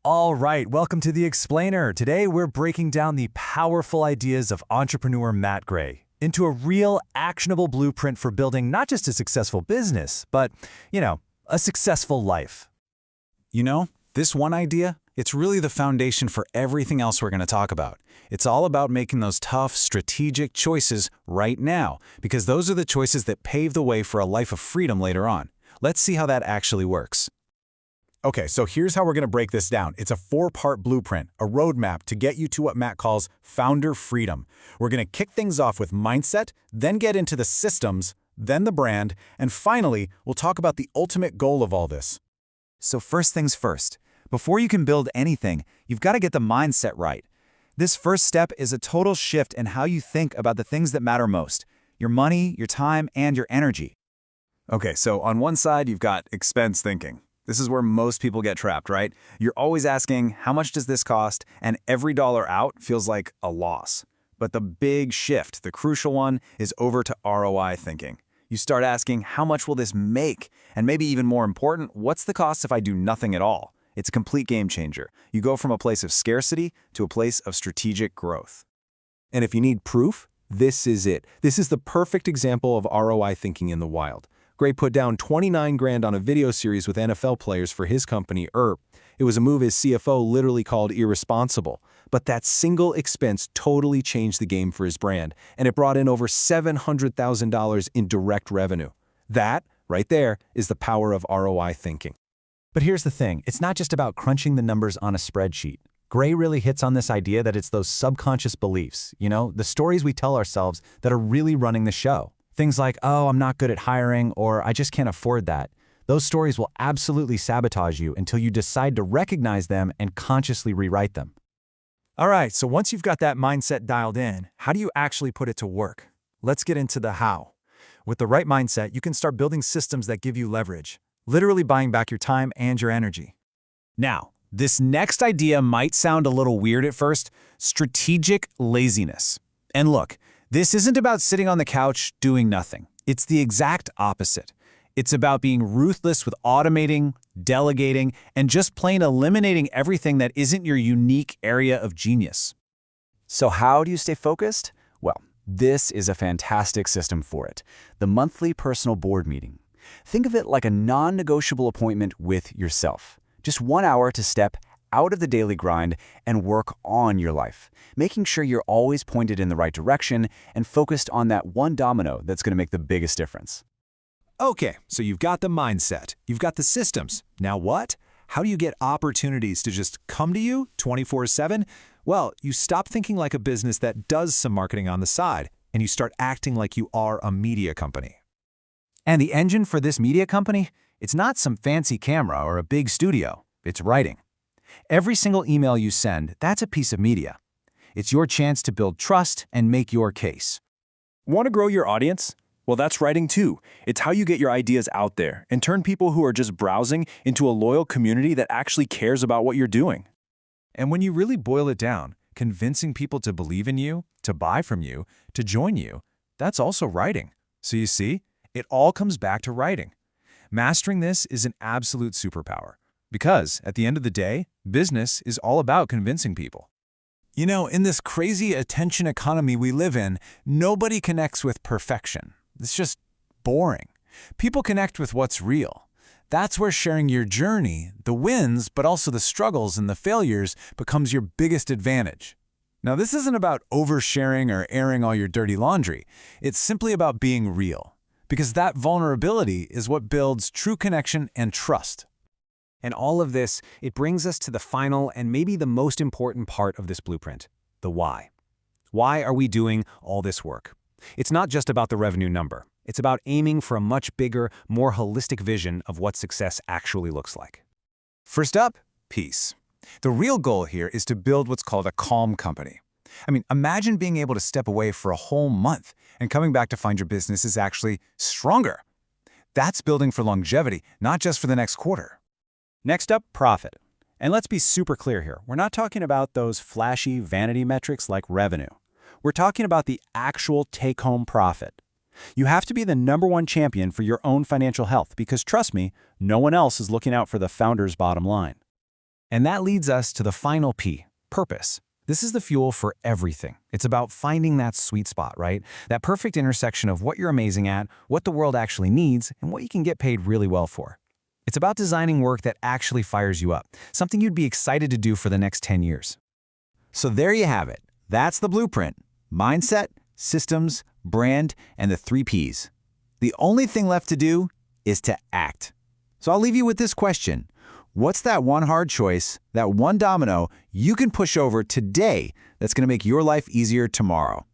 All right, welcome to The Explainer. Today we're breaking down the powerful ideas of entrepreneur Matt Gray into a real, actionable blueprint for building not just a successful business, but, a successful life. This one idea, it's really the foundation for everything else we're going to talk about. It's all about making those tough, strategic choices right now, because those are the choices that pave the way for a life of freedom later on. Let's see how that actually works. Okay, so here's how we're going to break this down. It's a 4-part blueprint, a roadmap to get you to what Matt calls founder freedom. We're going to kick things off with mindset, then get into the systems, then the brand, and finally, we'll talk about the ultimate goal of all this. So first things first, before you can build anything, you've got to get the mindset right. This first step is a total shift in how you think about the things that matter most: your money, your time, and your energy. Okay, so on one side, you've got expense thinking. This is where most people get trapped, right? You're always asking, how much does this cost? And every dollar out feels like a loss. But the big shift, the crucial one, is over to ROI thinking. You start asking, how much will this make? And maybe even more important, what's the cost if I do nothing at all? It's a complete game changer. You go from a place of scarcity to a place of strategic growth. And if you need proof, this is it. This is the perfect example of ROI thinking in the wild. Gray put down 29 grand on a video series with NFL players for his company, ERP. It was a move his CFO literally called irresponsible. But that single expense totally changed the game for his brand, and it brought in over $700,000 in direct revenue. That, right there, is the power of ROI thinking. But here's the thing, it's not just about crunching the numbers on a spreadsheet. Gray really hits on this idea that it's those subconscious beliefs, the stories we tell ourselves that are really running the show. Things like, oh, I'm not good at hiring, or I just can't afford that. Those stories will absolutely sabotage you until you decide to recognize them and consciously rewrite them. All right, so once you've got that mindset dialed in, how do you actually put it to work? Let's get into the how. With the right mindset, you can start building systems that give you leverage, literally buying back your time and your energy. Now, this next idea might sound a little weird at first: strategic laziness. And look, this isn't about sitting on the couch doing nothing. It's the exact opposite. It's about being ruthless with automating, delegating, and just plain eliminating everything that isn't your unique area of genius. So how do you stay focused? Well, this is a fantastic system for it: the monthly personal board meeting. Think of it like a non-negotiable appointment with yourself. Just 1 hour to step out of the daily grind and work on your life, making sure you're always pointed in the right direction and focused on that one domino that's going to make the biggest difference. Okay, so you've got the mindset, you've got the systems. Now what? How do you get opportunities to just come to you 24/7? Well, you stop thinking like a business that does some marketing on the side, and you start acting like you are a media company. And the engine for this media company? It's not some fancy camera or a big studio. It's writing. Every single email you send, that's a piece of media. It's your chance to build trust and make your case. Want to grow your audience? Well, that's writing too. It's how you get your ideas out there and turn people who are just browsing into a loyal community that actually cares about what you're doing. And when you really boil it down, convincing people to believe in you, to buy from you, to join you, that's also writing. So you see, it all comes back to writing. Mastering this is an absolute superpower. Because, at the end of the day, business is all about convincing people. In this crazy attention economy we live in, nobody connects with perfection. It's just boring. People connect with what's real. That's where sharing your journey, the wins, but also the struggles and the failures, becomes your biggest advantage. Now, this isn't about oversharing or airing all your dirty laundry. It's simply about being real. Because that vulnerability is what builds true connection and trust. And all of this, it brings us to the final and maybe the most important part of this blueprint: the why. Why are we doing all this work? It's not just about the revenue number. It's about aiming for a much bigger, more holistic vision of what success actually looks like. First up, peace. The real goal here is to build what's called a calm company. Imagine being able to step away for a whole month and coming back to find your business is actually stronger. That's building for longevity, not just for the next quarter. Next up, profit. And let's be super clear here. We're not talking about those flashy vanity metrics like revenue. We're talking about the actual take-home profit. You have to be the #1 champion for your own financial health because, trust me, no one else is looking out for the founder's bottom line. And that leads us to the final P, purpose. This is the fuel for everything. It's about finding that sweet spot, right? That perfect intersection of what you're amazing at, what the world actually needs, and what you can get paid really well for. It's about designing work that actually fires you up, something you'd be excited to do for the next 10 years. So there you have it. That's the blueprint. Mindset, systems, brand, and the 3 Ps. The only thing left to do is to act. So I'll leave you with this question. What's that one hard choice, that one domino you can push over today that's going to make your life easier tomorrow?